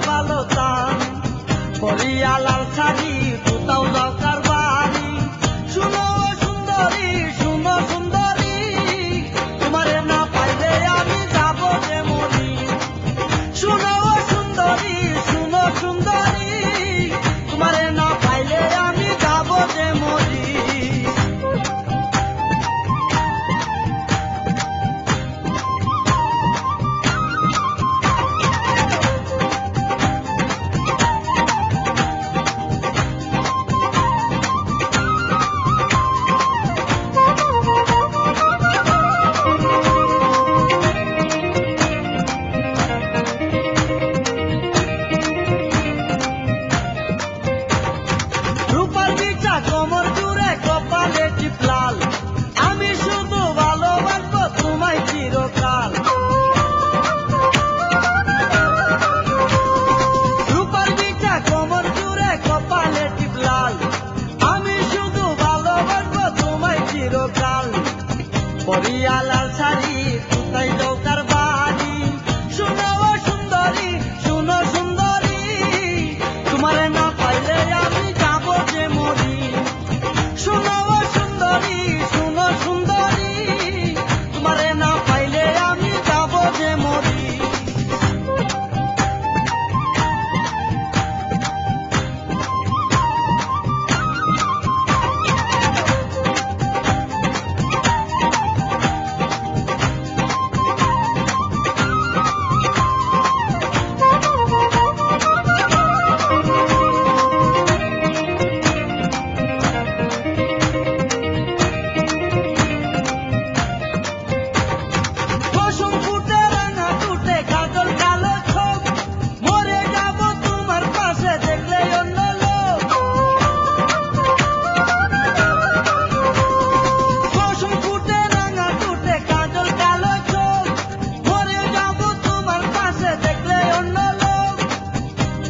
ভালো তান পরিয়া লাল শাড়ি কোথাও যাও কার বাড়ি শুনো সুন্দরী শুনো সুন্দরী তোমারে না পাইলে আমি যাব যে মরি শুনো সুন্দরী শুনো সুন্দরী তোমারে না পাইলে আমি যাব যে মরি কোমর জুড়ে কপালে টিপলাল আমি শুধু ভালোবাসবো তোমায় চিরকাল রূপার বিছা কোমর জুড়ে কপালে টিপলাল আমি শুধু ভালোবাসবো তোমায় চিরকাল পরিয়া লাল শাড়ি কোথায় যাও কার বাড়ি শুনো সুন্দরী শুনো সুন্দরী তোমারে না পাইলে আমি যাব যে মরি শুনো সুন্দরী শুনো সুন্দরী তোমারে না পাইলে আমি যাব যে মরি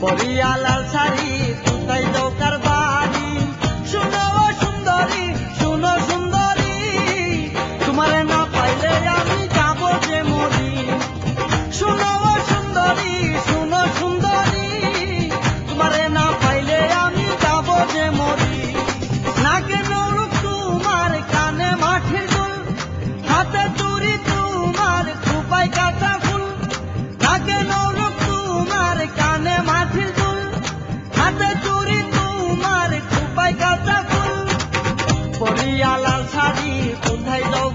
পরিয়া লাল শাড়ি কোথায় যাও কার বাড়ি শুনো সুন্দরী শুনো সুন্দরী তোমারে না পাইলে আমি যাব যে মরি শুনো সুন্দরী শুনো সুন্দরী তোমারে না পাইলে আমি যাব যে মরি নাকে নৌরুক তোমার কানে মাটির দুল হাতে চুরি তোমার খোপায় কাঁচা ফুল নাকে নৌরুক তোমার কানে মাটির দুল হাতে চুরি তোমার খোপায় কাঁচা ফুল পরিয়া লাল শাড়ি কোথায় যাও